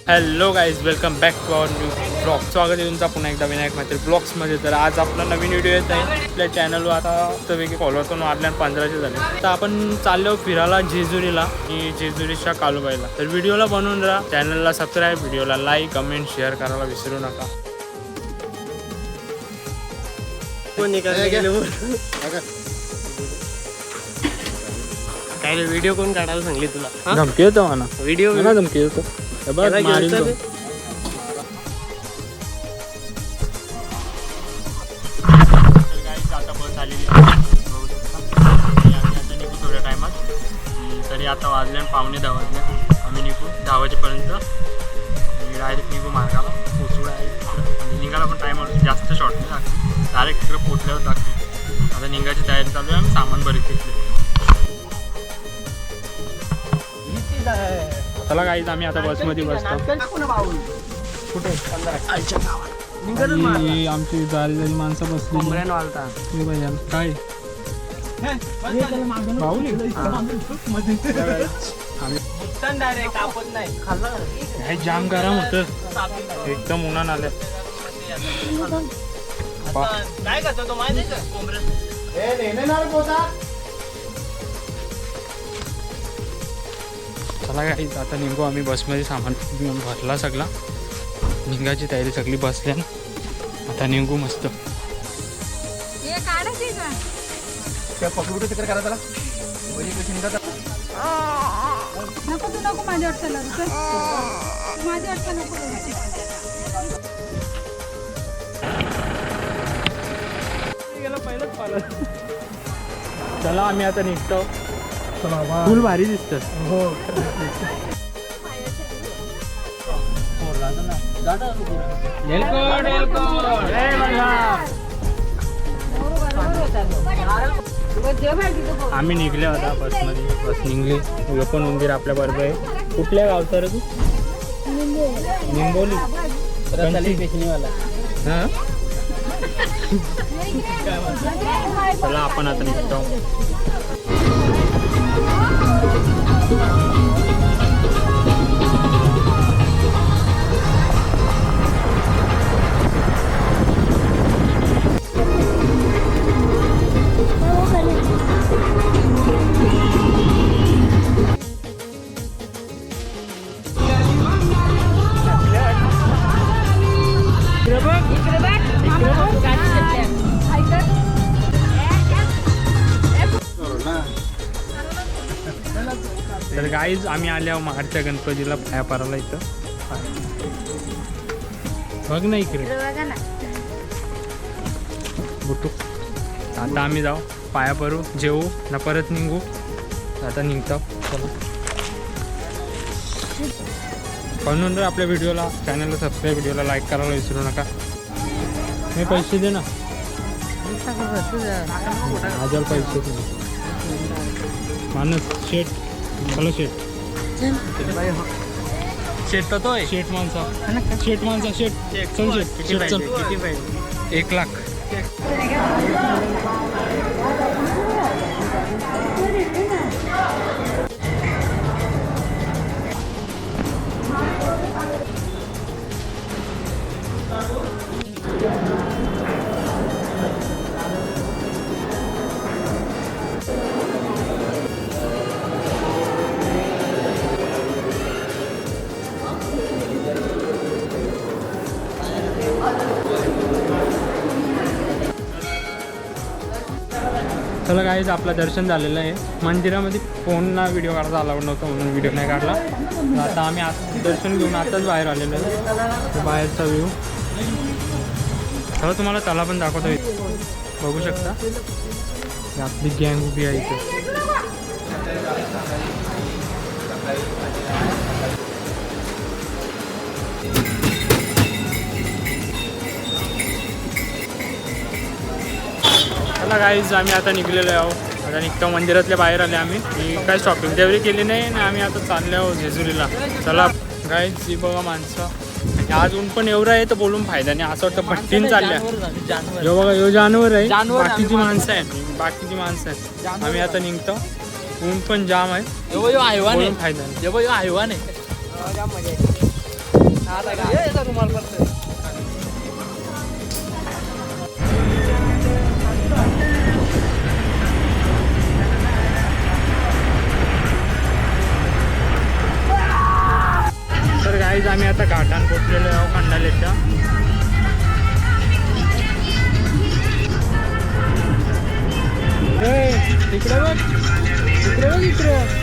Hello guys, welcome back to our new blog. स्वागत आहे तुमचा पुन्हा एकदा विनायक मात्र ब्लॉग्समध्ये. तर आज आपला नवीन व्हिडिओ येत आहे. आपल्या चॅनलवर आता वेगळे फॉलोअर्स पण वाढले आणि 1500 झाले. तर आपण चाललो फिरायला जेजुरीला आणि जेजुरीच्या कालुबाईला. तर व्हिडिओला बनवून राहा, चॅनलला सबस्क्राईब, व्हिडिओला लाईक, कमेंट, शेअर करायला विसरू नका. काय व्हिडिओ कोण काढायला सांगली तुला? धमकी येतो म्हणा, व्हिडिओ मला धमकी येतो. आता बस आलेली आहे, बघू शकता. आणि आम्ही आता निघू थोड्या टायमात. तरी आता वाजले 9:15 वाजले. आम्ही निघू 10 वाजेपर्यंत. डायरेक्ट निघू मार्गाला. पोचू आहे तिकडं आणि निघायला पण टाईम जास्त शॉर्ट नाही लागते. डायरेक्ट तिकडं पोचल्यावर लागते. आता निघायची तयारी चालू आहे. आम्ही सामान बरेच घेतले. चला गाईज, आम्ही आता बसमध्ये बसतो. कुठे? आमची झाली माणसं बसली. काय जाम गरम होत, एकदम उन्हान आलं. चला गाईज, आता निघू आम्ही. बसमध्ये सामान घेऊन भरला सगळा. निघायची तयारी सगळी बसल्या. आता निघू मस्त. चला आम्ही आता निघतो. फुल भारी दिसत. हो, आम्ही निघले होता बसमध्ये. बस निघले. तुझं पण उंदीर आपल्या बरोबर आहे. कुठल्या गावचा रे तू? निंबोली. हां, चला आपण आता निघतो. तर गाईज, आम्ही आल्या महाडच्या गणपतीला पाया पारायला. इथं बघ ना इकडे बुटू. आता आम्ही जाऊ पाया परू, जेवू ना परत निघू. आता निघतो. चला, म्हणून आपल्या व्हिडिओला, चॅनलला सबस्क्राईब, व्हिडिओला लाईक करायला विसरू नका. मी पैसे दे ना, माझ्यावर पैसे दे. माणूस शेट. हॅलो शेट. शेट तो आहे. शेट माणसा, शेट माणसा, शेट. चल शेट, शेट चल. 1 लाख. चला गाईज, आपलं दर्शन झालेलं आहे. मंदिरामध्ये फोनला व्हिडिओ काढायचा अलाउड नव्हतं म्हणून व्हिडिओ नाही काढला. आता आम्ही दर्शन घेऊन आताच बाहेर आलेलो आहे. बाहेरचा व्ह्यू चला तुम्हाला त्याला पण दाखवतो. बघू शकता आपली गँग उभी आहे इथे. चला गाईज, आम्ही आता निघलेलो आहोत. आता निघतो. मंदिरातल्या बाहेर आले आम्ही. काय शॉपिंग तेवढी केली नाही आणि आम्ही आता चालले आहोत जेजुरीला. चला गाईज, ही बघा माणसं. आज ऊन पण एवढं आहे तर बोलून फायदा नाही. असं वाटतं भट्टीन चालल्या. यो बघा, यो जानवर आहे. बाकीची माणसं आहेत, बाकीची माणसं आहेत. आम्ही आता निघतो. ऊन पण जाम आहे. फायदा नाही. हैवान आहे. तर गाईज आम्ही आता घाटान पोचलेलो आहोत खंडालेच्या. इकडे बघ इकडे बघ इकडे.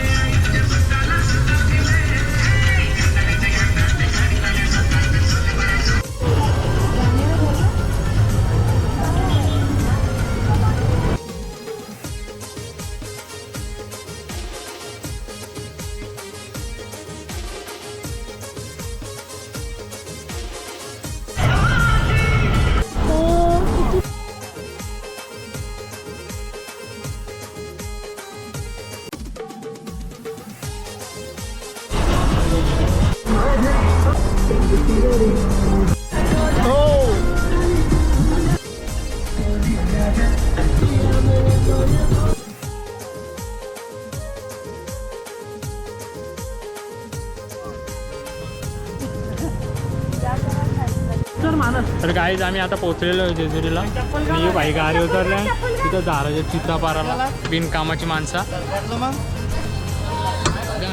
तर गाईज आम्ही आता पोहोचलेलो आहे जेजुरीला. मी बाई गाडी उतरल्या तिथं दाराच्या चित्ता पाराला बिनकामाची माणसा.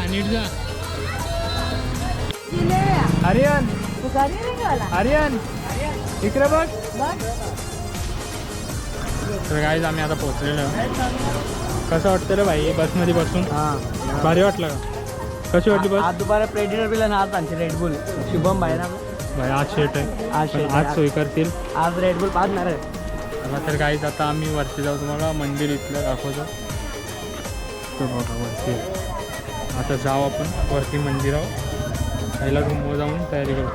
नीट जा आर्यन आर्यन इकडे बघ. तर गाईज आम्ही आता पोहोचलेलो आहे. कसं वाटतं रे भाई बसमध्ये बसून? भारी वाटलं का? कशी वाटली बस? आज दुपारा प्रेडिटर बिल आणि आज आमची रेडबुल शुभम भाई ना भाई आज शेट आहे. आज सोय करतील. आज रेडबुल पाहणार आहे. चला तर गाईज आता आम्ही वरती जाऊ. तुम्हाला मंदिर इथलं दाखवतो. तो बघा वरती. आता जाऊ आपण वरती मंदिरावर. पहिला रूमवर जाऊन तयारी करू.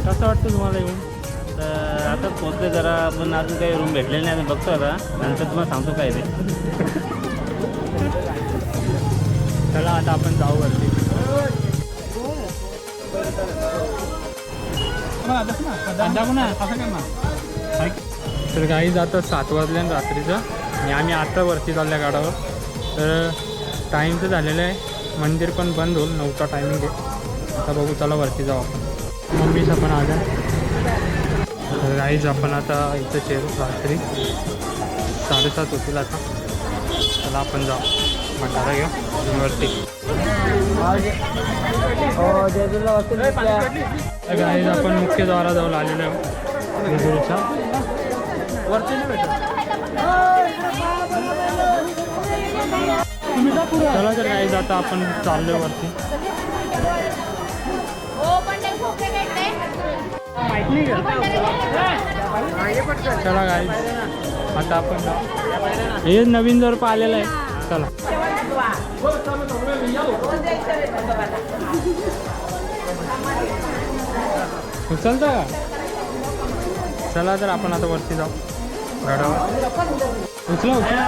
कसं वाटतं तुम्हाला येऊन? तर आता पोचले जरा पण अजून काही रूम भेटले नाही. आम्ही बघतो आता नंतर तुम्हाला सांगतो काय ते. चला आता आपण जाऊ वरती. तर गाईज आता 7 वाजल्या रात्रीचं आणि आम्ही आता वरती चालल्या गाडावर. तर टाईम तर झालेलं आहे. मंदिर पण बंद होईल. 9चा टायमिंग आहे. आता बघू चला वरती जाऊ आपण. मम्मीचा पण आल्या. तर गाईज आपण आता इथं येऊ. रात्री 7:30 होतील आता. चला आपण जाऊ भंडारा घेऊ वरती. तर गाईज आपण मुख्य द्वाराजवळ आलेलो आहोत जेजुरीच्या. वरती नाही भेटत. चला तर गाईज आता आपण चाललोय वरती. चला गाईज आता आपण हे नवीन जोर आलेला आहे. चला उचलता का? चला तर आपण आता वरती जाऊ गडावर. उचला उचला.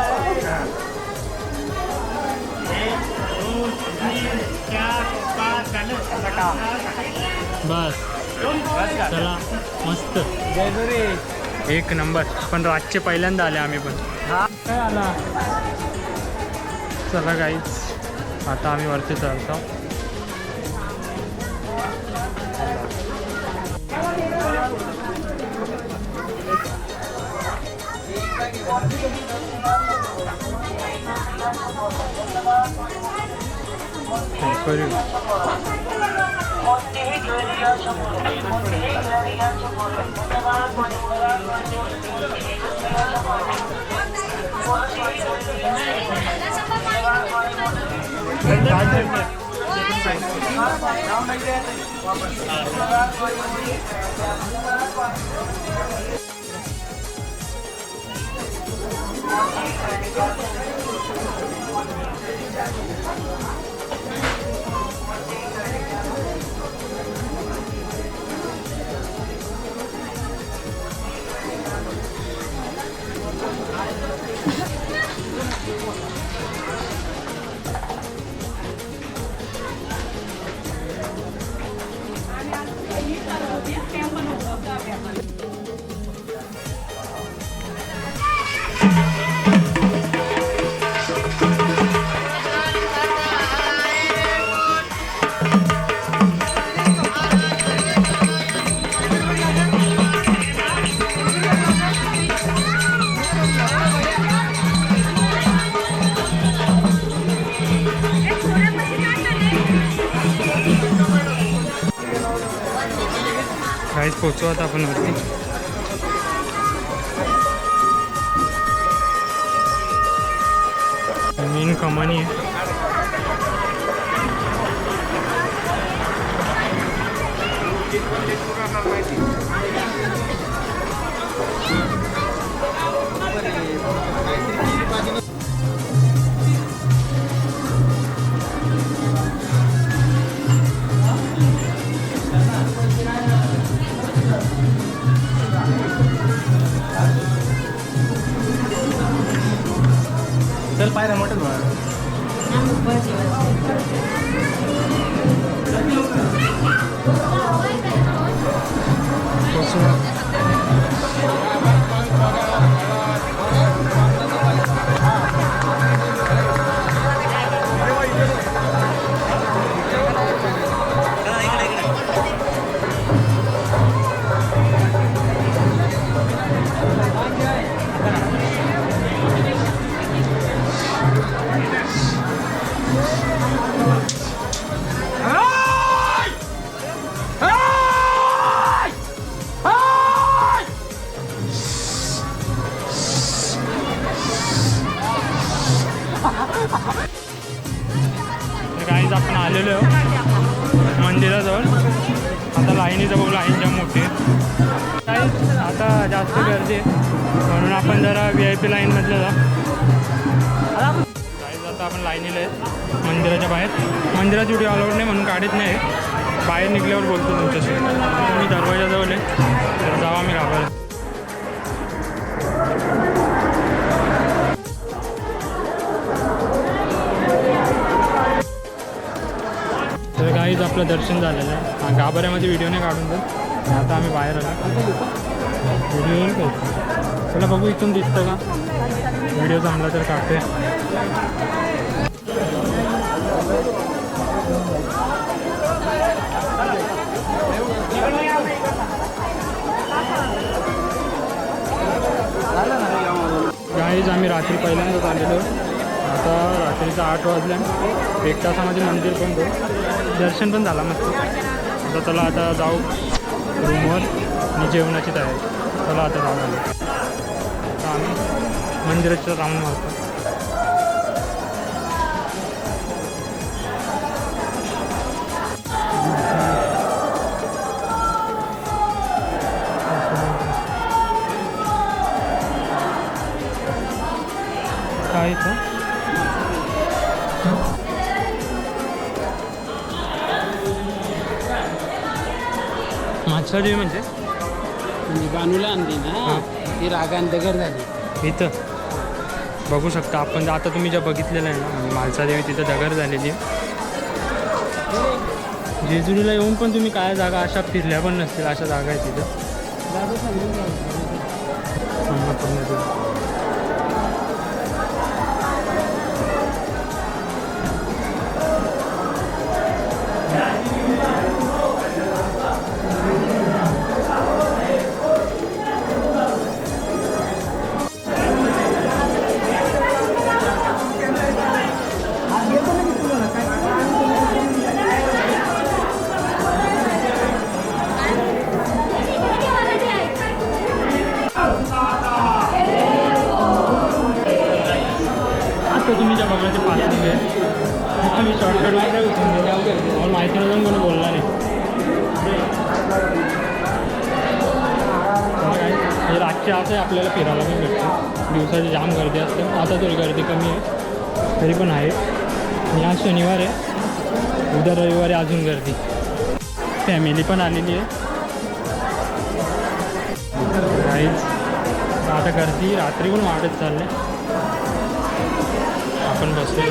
बस चला मस्त एक नंबर. पण रातचे पहिल्यांदा आले आम्ही पण. काय आला. चला गाईज आता आम्ही वरती चढतो. गाईज पोचू आता आपण वरती. मेन कमानी आहे. चल पायऱ्या मोठं गाईज आपण आलेलो आहोत मंदिराजवळ. आता लाईनीचं बघू, लाईन जाम मोठी आहे. गाईज आता जास्त गर्दी आहे म्हणून आपण जरा VIP लाईनमधलं जा. गाईज आता आपण लाईनीला आहे मंदिराच्या बाहेर. मंदिरात व्हिडिओ अलाउड नाही म्हणून काढत नाही. बाहेर निघल्यावर बोलतो तुमच्याशी. मी दरवाजाजवळ आहे, तर जावा मी घाबरत. तर गाईज आपलं दर्शन झालेलं आहे. गाभाऱ्यामध्ये व्हिडिओ नाही काढून देत. आता आम्ही बाहेर आलो. व्हिडिओ येईल का? चला बघू इथून दिसतं का. व्हिडिओ चांगला तर काढते. गाईज आम्ही रात्री पहिल्यांदाच आलेलो. आता रात्रीचं 8 वाजल्या. 1 तासामध्ये मंदिर पण बघू, दर्शन पण झाला मस्त. आता चला आता जाऊ रूमवर आणि जेवणाची तयारी. चला आता जाऊ आलो. आता आम्ही मंदिराचं राऊंड मारतो. काय इथं माछाडी म्हणजे बानूला आणली ना ती रागान दगड झाली. इथं बघू शकता आपण. आता तुम्ही ज्या बघितलेलं आहे ना मालसादेवी, तिथं दगड झालेली आहे. जेजुरीला येऊन पण तुम्ही काय जागा अशा फिरल्या पण नसतील, अशा जागा आहेत तिथं. तुम्ही ज्या बघा ते पार्किंग आहे. मी शॉर्टकट मला माहिती नसून कोणी बोलला नाही. रातचे असं आपल्याला फिरायला पण भेटतं. दिवसाची जाम गर्दी असते. आता तरी गर्दी कमी आहे, तरी पण आहे. आणि आज शनिवार आहे, उद्या रविवारी अजून गर्दी. फॅमिली पण आलेली आहे. काहीच आता गर्दी रात्री पण वाढत चालले. आपण बसलो.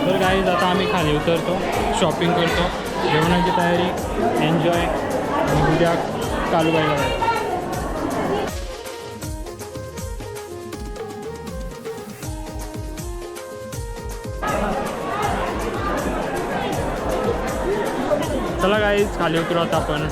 तर गाईज आता आम्ही खाली उतरतो, शॉपिंग करतो, जेवणाची तयारी, एन्जॉय. आणि उद्या कालूबाईला जायचं. चला गाईज खाली उतरू आता आपण.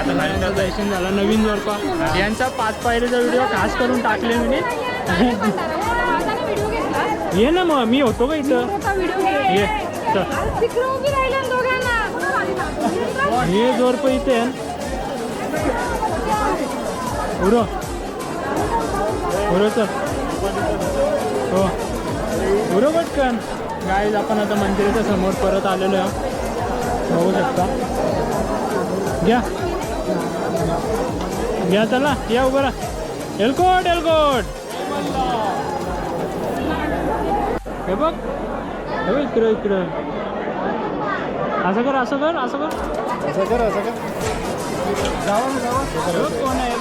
सगळ्यांचा दर्शन झाला. नवीन जोडपा यांचा 5 पायरीचा व्हिडिओ खास करून टाकले मी. ये ना मग मी होतो का इथं. ये हे जोडपं इथे उरो चल हो उरो पटकन. गाईज आपण आता मंदिराच्या समोर परत आलेलो आहे. बघू शकता. घ्या चला या उभं राहा. एलकोट हे बघ इकडं असं कर कोण आहे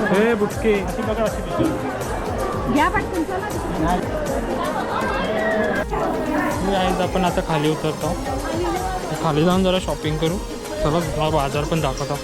हे बुटके अशी बघा अशी घ्या पटकन चला. आपण आता खाली उतरतो. खाली जाऊन जरा शॉपिंग करू. चला तुला बाजार पण दाखवतो.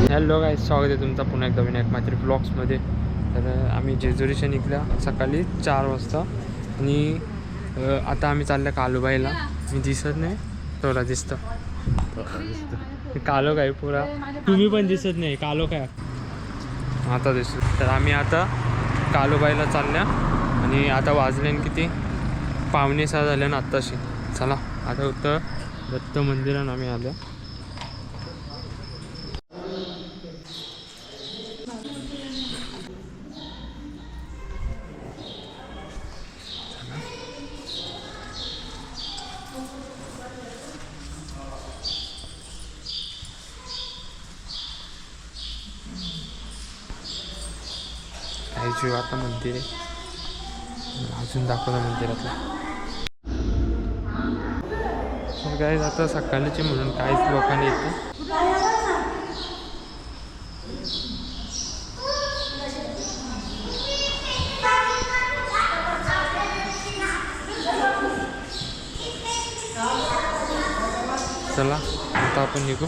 हॅलो गाईज, स्वागत आहे तुमचा पुन्हा एकदा विनायक मात्री ब्लॉग्समध्ये. तर आम्ही जेजुरीच्या निघल्या सकाळी 4 वाजता आणि आता आम्ही चालल्या कालूबाईला. मी दिसत नाही, थोडा दिसतं कालो काय पुरा. तुम्ही पण दिसत नाही, कालो काय आता दिसतो. तर आम्ही आता कालूबाईला चालल्या आणि आता वाजले किती 5:45 झाले ना आत्ताशी. चला आता उत्तर दत्त मंदिरात आम्ही आलो. काहीच आता मंदिर आहे, अजून दाखवलं मंदिरातलं. तर काय आता सकाळचे म्हणून काहीच लोकांनी येते. चला आता आपण निघू.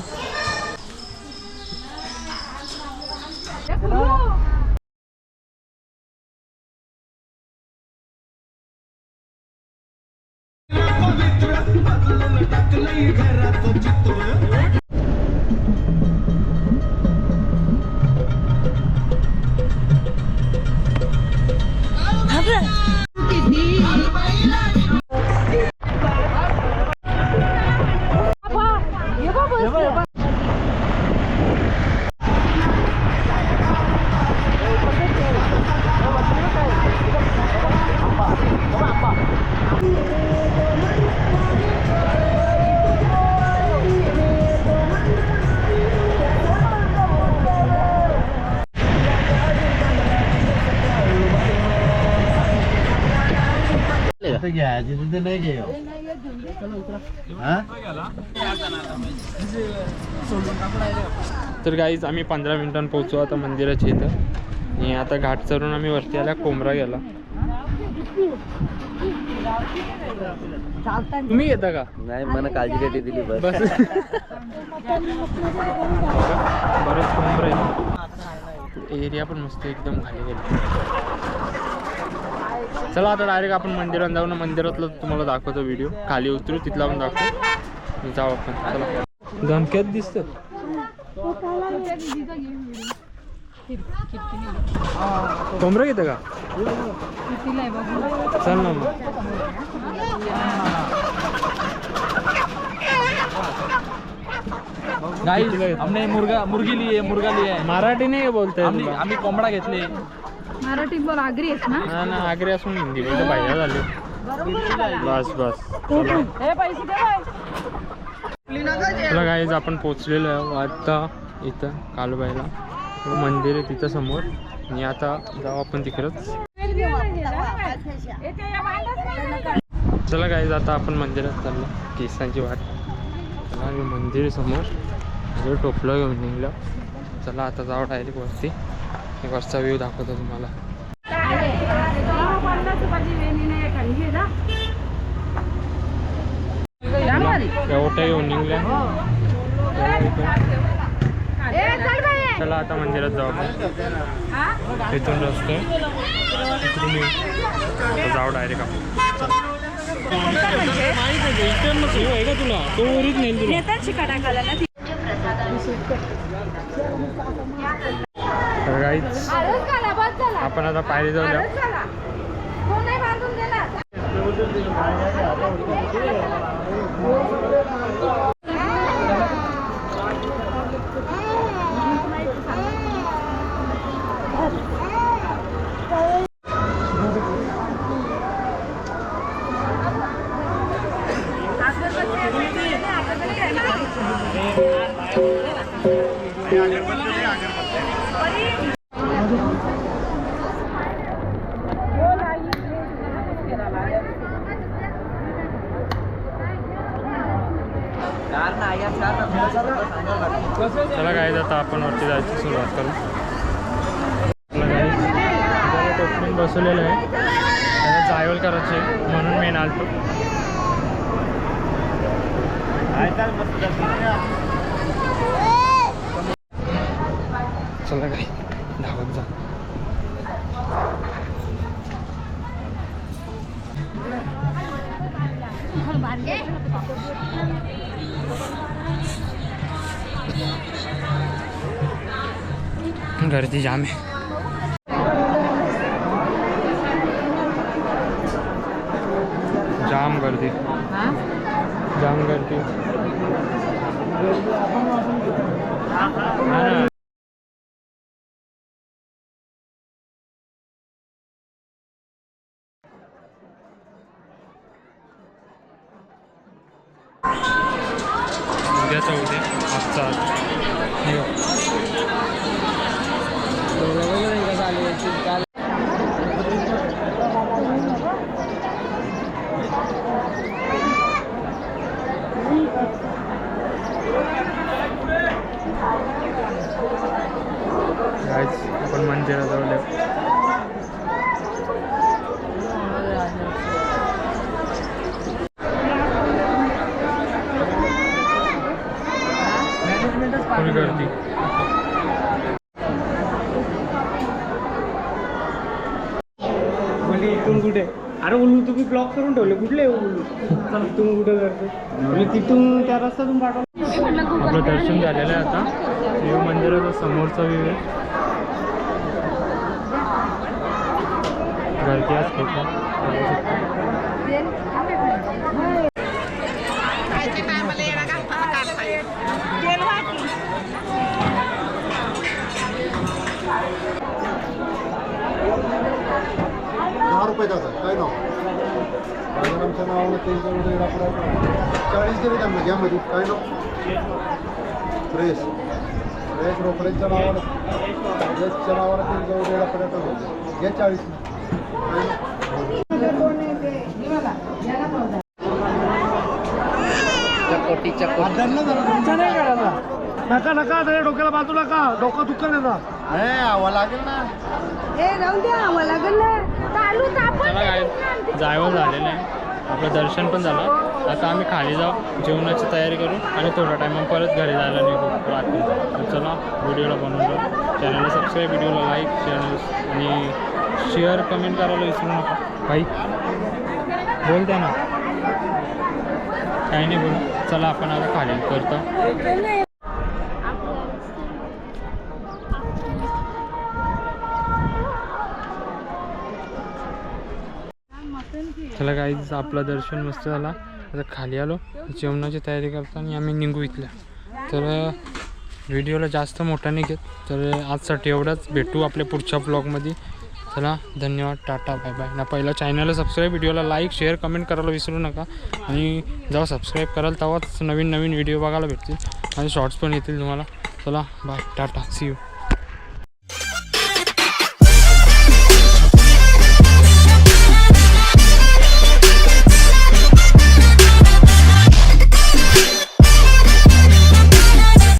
घ्यायची ते नाही घे तर गाईज आम्ही 15 मिनिटांनी पोहोचू आता मंदिराच्या इथं. आणि आता घाट चढून आम्ही वरती आल्या. कोंबरा गेला. तुम्ही येता का? नाही मला काळजी कधी दिली बस. बस बरेच कोंबरे आहेत. एरिया पण मस्त एकदम खाली गेला. चला आता डायरेक्ट आपण मंदिरात जाऊ ना. मंदिरातलं तुम्हाला दाखवतो व्हिडिओ. खाली उतरू तिथला पण दाखवतो. जाऊ आपण. चला धमक्यात दिसतं. कोंबरं घेतं का? चल ना मग. हमने मुर्गी ली है, मुर्गा लिया है. मराठी नाही बोलतोय. आम्ही कोंबडा घेतले. मराठी बोल. आगरी आहेस ना? ना ना आग्रे असून हिंदी बोलतो. बाहेर झाले. बस बस चला गाईज आपण पोचलेलो आहे आता इथं कालूबाईला. मंदिर आहे तिथं समोर. आणि आता जाऊ आपण तिकडंच. चला गाईज आता आपण मंदिरात चाललो. केसांची वाट. चला आम्ही मंदिर समोर टोपलं घेऊन निघलं. चला आता जाऊ डायरेक्ट वरती. वरचा व्ह्यू दाखवतो तुम्हाला. एवढ्या घेऊन निघल्या. चला आता मंदिरात जाऊ आपण. तिथून रस्ते तिकडून येऊ. आता जाऊ डायरेक्ट आपण. आहे का तुला? तो वरीच नेल तुला. तर गाईच आपण आता पायरी जाऊया. चला गाईज आता आपण वरती जायची सुरुवात करू. टोपलीन बसवलेलं आहे. त्याला जायवल करायचे म्हणून मी आलतो. चला काय धावत जा. गर्दी जाम आहे. जाम गर्दी. जाम गर्दी. उद्याचा उद्या आजचा आपण मंदिराजवळ कोणी गर्दी. म्हणजे इथून कुठे? अरे उल्लू तुम्ही ब्लॉक करून ठेवले. कुठले उल्लू? इथून कुठे करते? म्हणजे तिथून त्या रस्त्यातून पाठवलं. आपलं दर्शन झालेलं आहे आता. शिव मंदिराचा समोरचा व्ह्यू आहे. गर्दी असते. ₹10 दादा काय नाव आमच्या नावानं त्यांच्या 40 तरी त्यांना घ्या मध्ये काय नाव फ्रेश फ्रेश रोकड्यांच्या नावानं फ्रेशच्या नावानं त्यांच्या 1.5 घ्या 40 काय नाही करायचा. नका नका त्याच्या डोक्याला बाजू नका, डोकं दुखत येतं. अरे आवा लागेल ना. चला काय जायवर झालेलं आहे, आपलं दर्शन पण झालं. आता आम्ही खाली जाऊ, जेवणाची तयारी करू आणि थोडा टाईम परत घरी जायला निघू रात्री. तर चला व्हिडिओला बनवून जाऊ. चॅनलला सबस्क्राईब, व्हिडिओला लाईक, चॅनल आणि शेअर कमेंट करायला विसरू नका. भाई बोलते ना, काही नाही बोल. चला आपण आता खाली करतो. चला गाईज आपलं दर्शन मस्त झाला. आता खाली आलो, जेवणाची तयारी करतो आणि आम्ही निघू इथल्या. तर व्हिडिओला जास्त मोठा नाही घेत, तर आजसाठी एवढंच. भेटू आपल्या पुढच्या ब्लॉगमध्ये. चला धन्यवाद, टाटा, बाय बाय. ना पहिला चॅनलला सबस्क्राईब, व्हिडिओला लाईक, शेअर, कमेंट करायला विसरू नका. आणि जेव्हा सबस्क्राईब कराल तेव्हाच नवीन नवीन व्हिडिओ बघायला भेटतील आणि शॉर्ट्स पण येतील तुम्हाला. चला बाय, टाटा, सी यू.